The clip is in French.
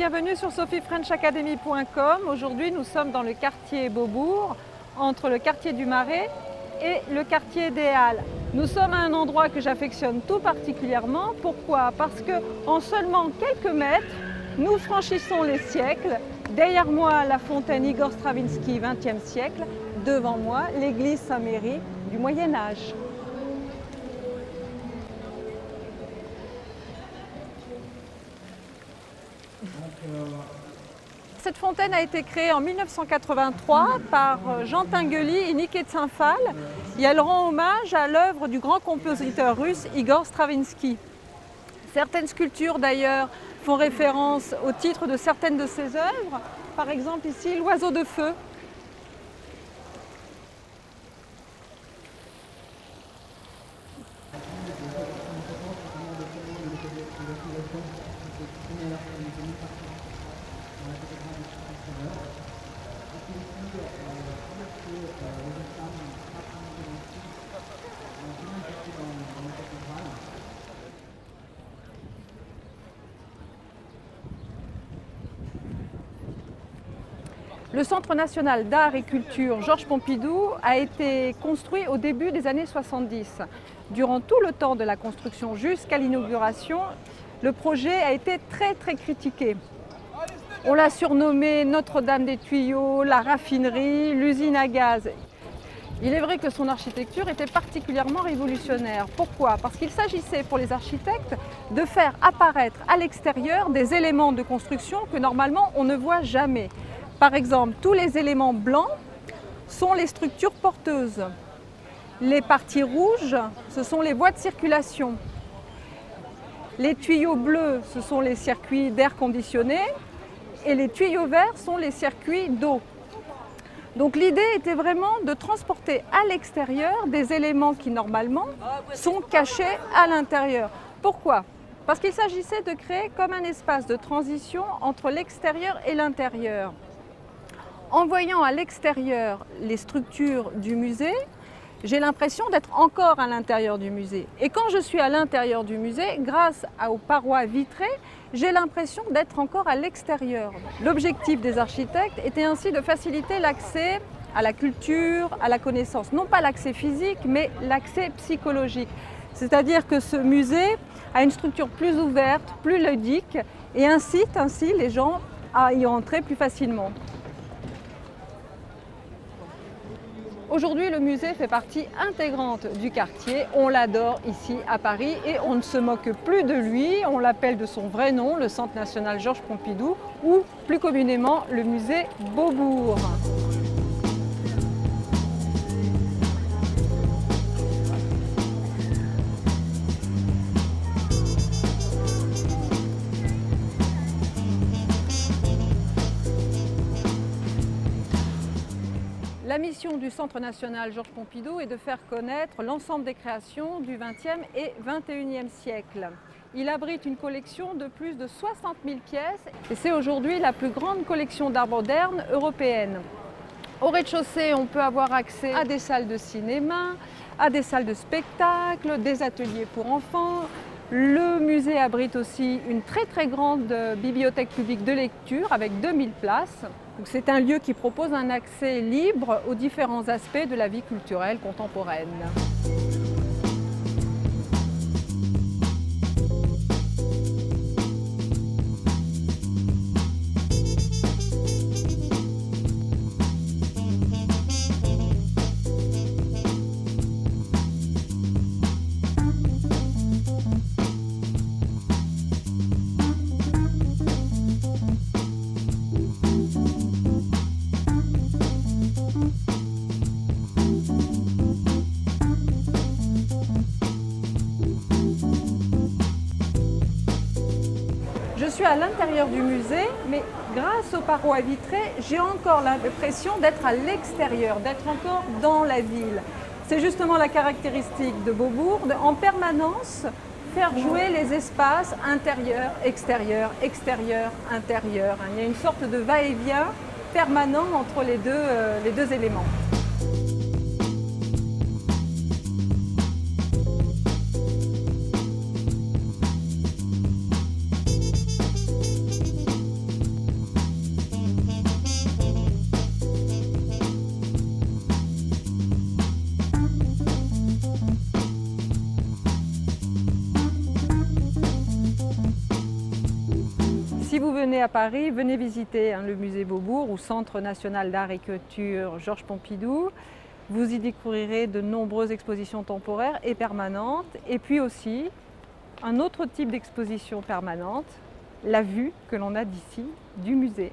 bienvenue sur sophiefrenchacademy.com. Aujourd'hui, nous sommes dans le quartier Beaubourg, entre le quartier du Marais et le quartier des Halles. Nous sommes à un endroit que j'affectionne tout particulièrement. Pourquoi? Parce qu'en seulement quelques mètres, nous franchissons les siècles. Derrière moi, la fontaine Igor Stravinsky, XXe siècle. Devant moi, l'église Saint-Méry du Moyen-Âge. Cette fontaine a été créée en 1983 par Jean Tinguely et Niket Saint-Phal et elle rend hommage à l'œuvre du grand compositeur russe Igor Stravinsky. Certaines sculptures d'ailleurs font référence au titre de certaines de ses œuvres, par exemple ici l'oiseau de feu. Le Centre national d'art et culture Georges Pompidou a été construit au début des années 70. Durant tout le temps de la construction jusqu'à l'inauguration, le projet a été très critiqué. On l'a surnommé Notre-Dame des tuyaux, la raffinerie, l'usine à gaz. Il est vrai que son architecture était particulièrement révolutionnaire. Pourquoi? Parce qu'il s'agissait pour les architectes de faire apparaître à l'extérieur des éléments de construction que normalement on ne voit jamais. Par exemple, tous les éléments blancs sont les structures porteuses. Les parties rouges, ce sont les voies de circulation. Les tuyaux bleus, ce sont les circuits d'air conditionné. Et les tuyaux verts sont les circuits d'eau. Donc l'idée était vraiment de transporter à l'extérieur des éléments qui normalement sont cachés à l'intérieur. Pourquoi? Parce qu'il s'agissait de créer comme un espace de transition entre l'extérieur et l'intérieur. En voyant à l'extérieur les structures du musée, j'ai l'impression d'être encore à l'intérieur du musée. Et quand je suis à l'intérieur du musée, grâce aux parois vitrées, j'ai l'impression d'être encore à l'extérieur. L'objectif des architectes était ainsi de faciliter l'accès à la culture, à la connaissance. Non pas l'accès physique, mais l'accès psychologique. C'est-à-dire que ce musée a une structure plus ouverte, plus ludique et incite ainsi les gens à y entrer plus facilement. Aujourd'hui, le musée fait partie intégrante du quartier. On l'adore ici à Paris et on ne se moque plus de lui. On l'appelle de son vrai nom, le Centre national Georges Pompidou, ou plus communément le musée Beaubourg. La mission du Centre national Georges Pompidou est de faire connaître l'ensemble des créations du XXe et XXIe siècle. Il abrite une collection de plus de 60 000 pièces et c'est aujourd'hui la plus grande collection d'art moderne européenne. Au rez-de-chaussée, on peut avoir accès à des salles de cinéma, à des salles de spectacle, des ateliers pour enfants. Le musée abrite aussi une très grande bibliothèque publique de lecture avec 2000 places. C'est un lieu qui propose un accès libre aux différents aspects de la vie culturelle contemporaine. Je suis à l'intérieur du musée, mais grâce aux parois vitrées, j'ai encore l'impression d'être à l'extérieur, d'être encore dans la ville. C'est justement la caractéristique de Beaubourg, en permanence faire jouer les espaces intérieur, extérieur, extérieur, intérieur. Il y a une sorte de va-et-vient permanent entre les deux éléments. vous venez à Paris, venez visiter le musée Beaubourg ou Centre national d'art et culture Georges Pompidou. Vous y découvrirez de nombreuses expositions temporaires et permanentes, et puis aussi un autre type d'exposition permanente, la vue que l'on a d'ici du musée.